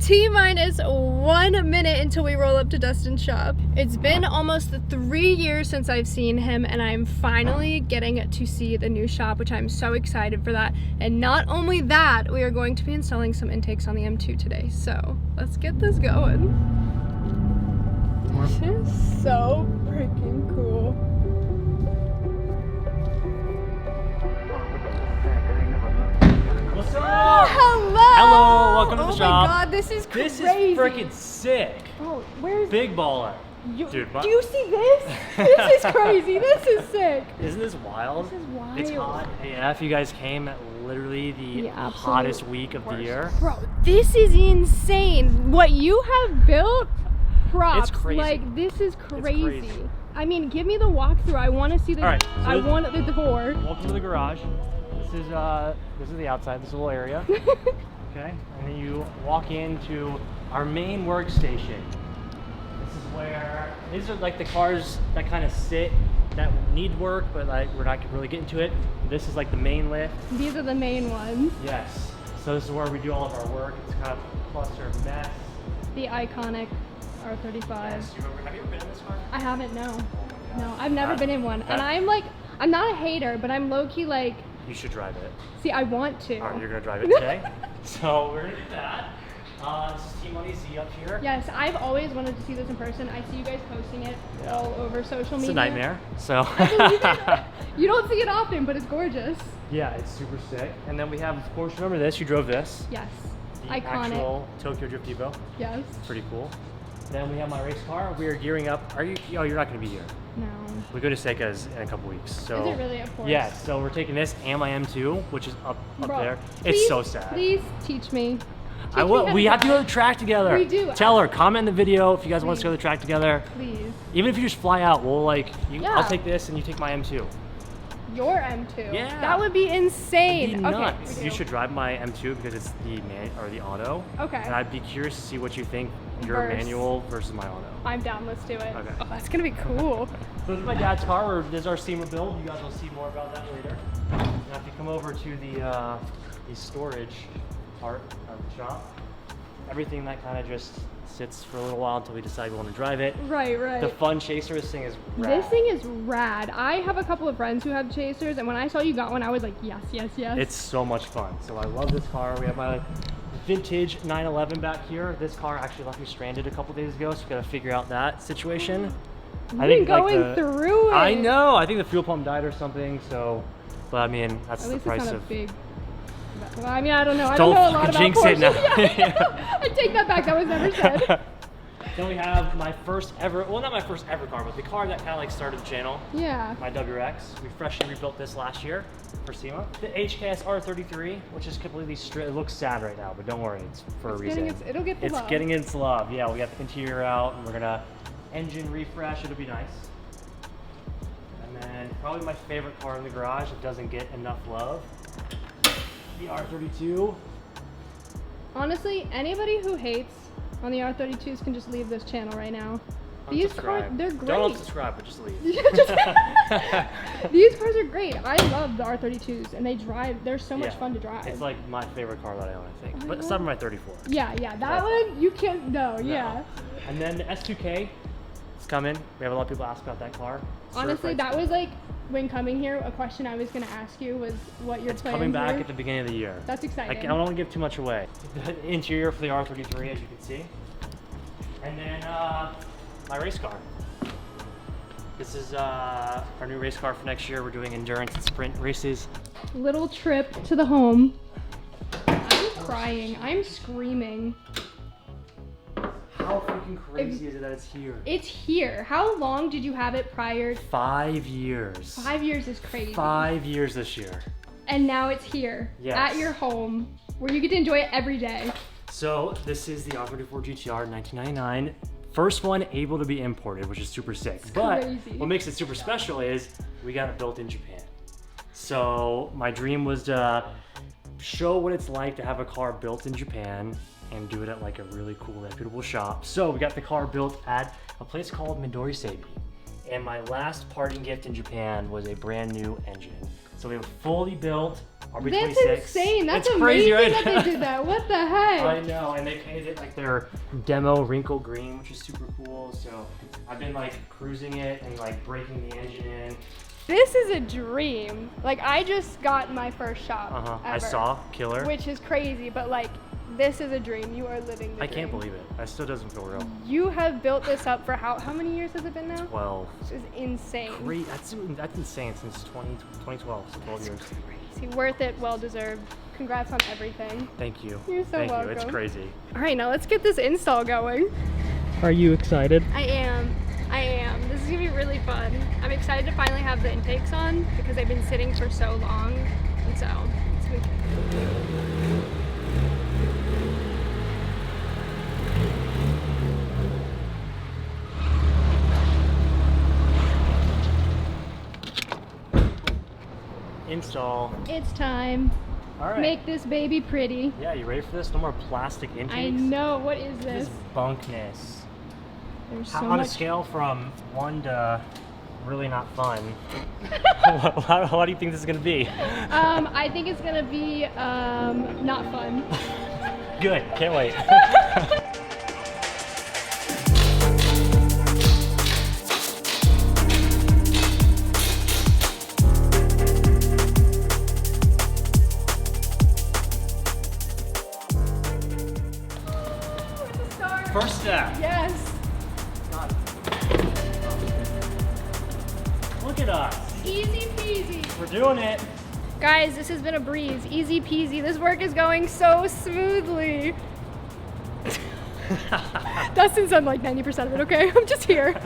T-minus 1 minute until we roll up to Dustin's shop. It's been almost 3 years since I've seen him, and I'm finally getting to see the new shop, which I'm so excited for that. And not only that, we are going to be installing some intakes on the M2 today. So let's get this going. This is so freaking cool. What's up? Hello! Hello, welcome to the shop. Oh my god, this is crazy. This is freaking sick. Oh, where's Big baller. Dude, Dude, do you see this? This is crazy. This is sick. Isn't this wild? This is wild. It's hot AF. You guys came at literally the hottest week of the year. Bro, this is insane. What you have built, props. It's crazy. Like, this is crazy. Crazy. I mean, give me the walkthrough. I want to see the. All right, so I want the door. Welcome to the garage. This is the outside. This little area. Okay, and then you walk into our main workstation. This is where these are like the cars that kind of sit that need work, but like we're not really getting to it. This is like the main lift. These are the main ones. Yes. So this is where we do all of our work. It's kind of a cluster of mess. The iconic R35. Yes. Have you ever been in this car? I haven't. No. No, I've never been in one, and I'm not a hater, but I'm low key like. You should drive it. See, I want to. All right, you're gonna drive it today. So we're gonna do that. This is Team Money Z up here. Yes, I've always wanted to see this in person. I see you guys posting it all over social media. It's a nightmare. So. You don't see it often, but it's gorgeous. Yeah, it's super sick. And then we have, of course, remember this? You drove this. Yes. The Iconic. actual Tokyo Drift Evo. Yes. Pretty cool. Then we have my race car. We are gearing up. Oh, you're not gonna be here. No. We go to Seika's in a couple weeks. So. Is it really? Of course. Yeah. So we're taking this and my M2, which is up Bro, there. Please, It's so sad. Please teach me. I will. We have to go to the track together. We do. Tell her. Comment in the video if you guys want us to go to the track together. Please. Even if you just fly out, we'll like. Yeah. I'll take this and you take my M2. Your M2. Yeah. That would be insane. It'd be nuts. Okay. You should drive my M2 because it's the auto. Okay. And I'd be curious to see what you think your manual versus my auto. I'm down. Let's do it. Okay. Oh, that's gonna be cool. So this is my dad's car. This is our SEMA build. You guys will see more about that later. Now if you come over to the storage part of the shop, everything that kind of just sits for a little while until we decide we want to drive it. Right. The fun chaser, this thing is rad. This thing is rad. I have a couple of friends who have chasers, and when I saw you got one, I was like, yes, yes, yes. It's so much fun. So I love this car. We have my vintage 911 back here. This car actually left me stranded a couple days ago, so we gotta figure out that situation. I think going through it. I know. I think the fuel pump died or something. So, but I mean, that's the price of. Big. Well, I mean, I don't know. I Don't don't know a lot about jinx it Porsches. now. Yeah, I take that back. That was never said. Then we have my first ever, well, not my first ever car, but the car that kind of like started the channel. Yeah. My WRX. We freshly rebuilt this last year for SEMA. The HKS R33, which is completely straight. It looks sad right now, but don't worry, it's for a reason. It'll get the love. It's getting its love. Yeah, we got the interior out, and we're gonna engine refresh. It'll be nice. And then probably my favorite car in the garage that doesn't get enough love. The R32. Honestly, anybody who hates on the R32s can just leave this channel right now. These cars, they're great. Don't unsubscribe, but just leave. These cars are great. I love the R32s, and they're so much fun to drive. It's like my favorite car that I own, I think. But aside from my 34. Yeah, that one, you can't, no, yeah. And then the S2K is coming. We have a lot of people ask about that car. Honestly, that was like, when coming here, a question I was going to ask you was what your plans were. It's coming back at the beginning of the year. That's exciting. I don't want to give too much away. The interior for the R33, as you can see. And then my race car. This is our new race car for next year. We're doing endurance and sprint races. Little trip to the home. I'm crying. I'm screaming. How freaking crazy is it that it's here? It's here. How long did you have it prior? 5 years. 5 years is crazy. 5 years this year. And now it's here. Yes. At your home, where you get to enjoy it every day. So this is the R34 GTR 1999. First one able to be imported, which is super sick. But what makes it super special is we got it built in Japan. So my dream was to show what it's like to have a car built in Japan and do it at like a really cool, reputable shop. So we got the car built at a place called Midori Seibi. And my last parting gift in Japan was a brand new engine. So we have a fully built RB26. That's insane. That's it's amazing crazy, right? that they did that. What the heck? I know, and they painted it like their demo wrinkle green, which is super cool. So I've been like cruising it and like breaking the engine in. This is a dream. Like, I just got my first shop ever, I saw, killer. which is crazy, but like, this is a dream. You are living the I dream. can't believe it. It still doesn't feel real. You have built this up for how many years has it been now? 12. This is insane. Great. That's insane since 2012. So 12 years. Crazy. Worth it. Well deserved. Congrats on everything. Thank you. You're so Thank welcome. you. It's crazy. All right, now let's get this install going. Are you excited? I am. This is gonna be really fun. I'm excited to finally have the intakes on because they've been sitting for so long, and so it's gonna Install. It's time. All right. Make this baby pretty. Yeah, you ready for this? No more plastic intakes. I know. What is This this? is bunkness. There's so On much. a scale from 1 to really not fun, how do you think this is gonna be? I think it's gonna be not fun. Good. Can't wait. First step. Yes. Look at us. Easy peasy. We're doing it. Guys, this has been a breeze. Easy peasy. This work is going so smoothly. Dustin's done like 90% of it, okay? I'm just here.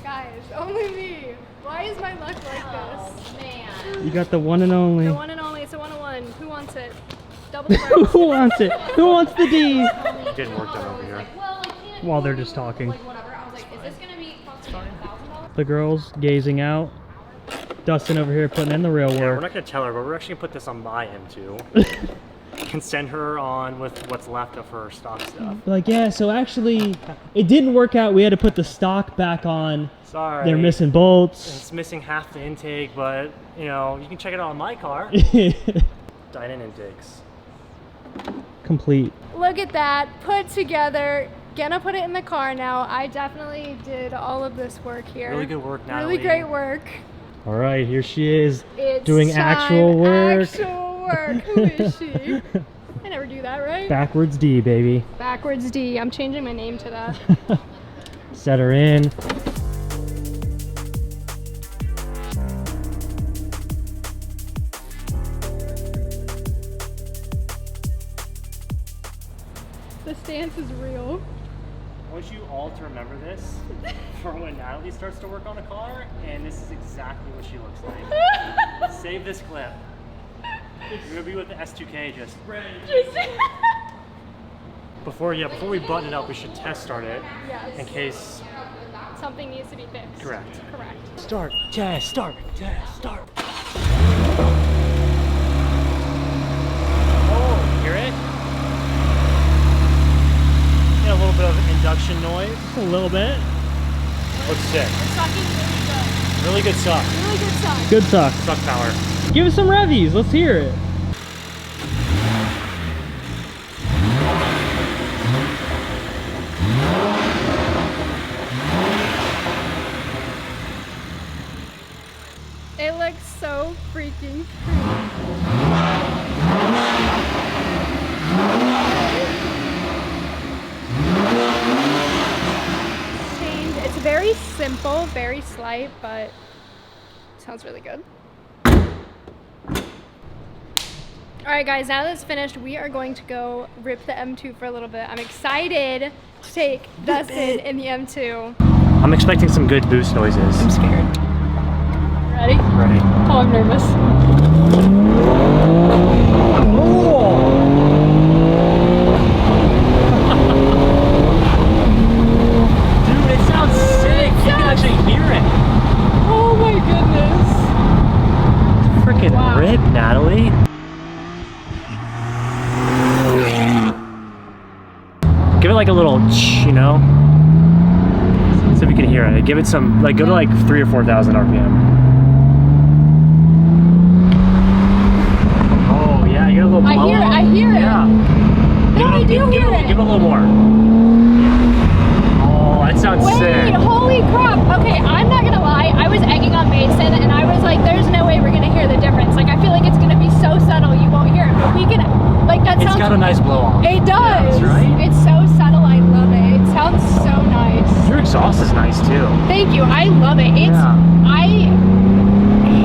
Guys, only me. Why is my luck like this? You got the one and only. The one and only. It's a 101. Who wants it? Double the price. Who wants it? Who wants the D? Getting work done over here. While they're just talking. Whatever. I was like, is this gonna be costing $1,000? The girls gazing out. Dustin over here putting in the real Yeah, we're work. not gonna tell her, but we're actually gonna put this on my M2 and send her on with what's left of her stock stuff. Like, yeah, so actually, it didn't work out. We had to put the stock back on. Sorry. They're missing bolts. It's missing half the intake, but you know, you can check it out on my car. Dinan intakes. Complete. Look at that. Put together. Gonna put it in the car now. I definitely did all of this work here. Really good work, Natalie. Really great work. All right, here she is. It's doing time. actual work. Actual work. Who is she? I never do that, right? Backwards D, baby. Backwards D. I'm changing my name to that. Set her in. The stance is real. I want you all to remember this for when Natalie starts to work on a car, and this is exactly what she looks like. Save this clip. You're gonna be with the S2K just before we button it up, we should test start it Yes. in case. Something needs to be fixed. Correct. Correct. Start. Test. Start. Test. Start. Oh, hear it? A little bit of induction noise. Just a little bit. Looks sick. It's sucking Really really good. good suck. Really good suck. Good suck. Suck power. Give us some revies. Let's hear it. It looks so freaking change. It's very simple, very slight, but sounds really good. Alright guys, now that it's finished, we are going to go rip the M2 for a little bit. I'm excited to take Dustin in the M2. I'm expecting some good boost noises. I'm scared. Ready? Ready. Oh, I'm nervous. Dude, it sounds sick. You can actually hear it. Oh my goodness. Freaking Wow. rip, Natalie. Give it like a little, you know? So if you can hear it. Give it some, like go to like 3,000 or 4,000 RPM. Oh. I do hear it. Give it a little more. Oh, that sounds sick. Wait, holy crap. Okay, I'm not gonna lie. I was egging on Mason and I was like, there's no way we're gonna hear the difference. Like, I feel like it's gonna be so subtle you won't hear it. But we can, like, that sounds. It's got a nice blow off. It does. Yeah, right? It's so subtle. I love it. It sounds so nice. Your exhaust is nice too. Thank you. I love it. It's. I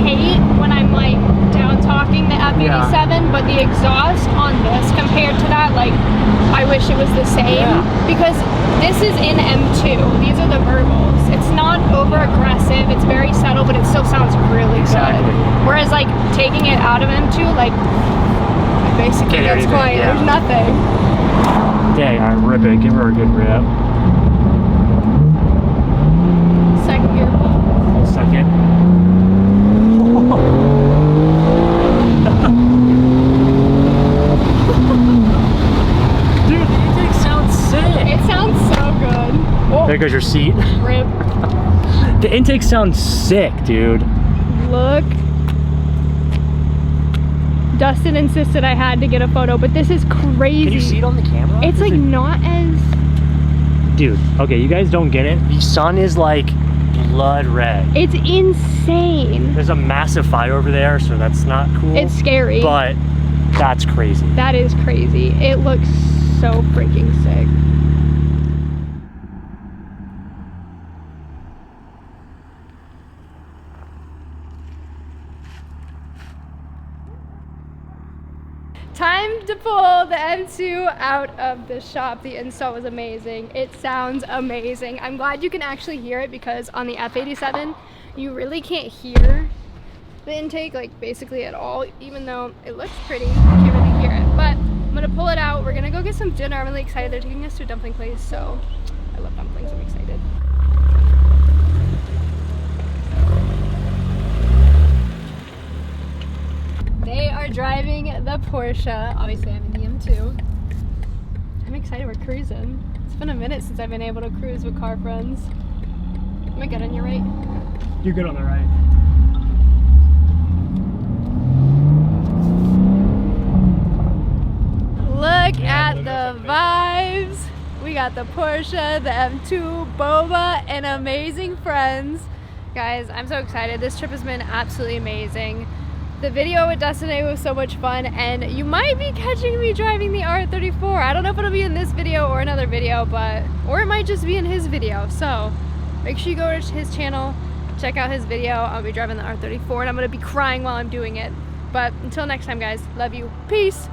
hate when I'm like down talking the F87, but the exhaust on this compared to that, like, I wish it was the same because this is in M2. These are the verbals. It's not over aggressive. It's very subtle, but it still sounds really good. Whereas like taking it out of M2, like basically gets quiet. There's nothing. Dang, I rip it. Give her a good rip. Second gear. Second. Dude, the intake sounds sick. It sounds so good. Oh, There goes your seat. rip. The intake sounds sick, dude. Look. Dustin insisted I had to get a photo, but this is crazy. Can you see it on the camera? It's like not as... Dude, okay, you guys don't get it. The sun is like blood red. It's insane. There's a massive fire over there, so that's not cool. It's scary. But that's crazy. That is crazy. It looks so freaking sick. Time to pull the M2 out of the shop. The install was amazing. It sounds amazing. I'm glad you can actually hear it because on the F87, you really can't hear the intake, like basically at all, even though it looks pretty, you can't really hear it. But I'm gonna pull it out. We're gonna go get some dinner. I'm really excited. They're taking us to a dumpling place, so I love dumplings, I'm excited. They are driving the Porsche. Obviously, I'm in the M2. I'm excited, we're cruising. It's been a minute since I've been able to cruise with car friends. Am I good on your right? You're good on the right. Look at the vibes. We got the Porsche, the M2, Boba, and amazing friends. Guys, I'm so excited. This trip has been absolutely amazing. The video with Dustin and I was so much fun, and you might be catching me driving the R34. I don't know if it'll be in this video or another video, or it might just be in his video. So make sure you go to his channel, check out his video. I'll be driving the R34 and I'm gonna be crying while I'm doing it. But until next time, guys, love you. Peace.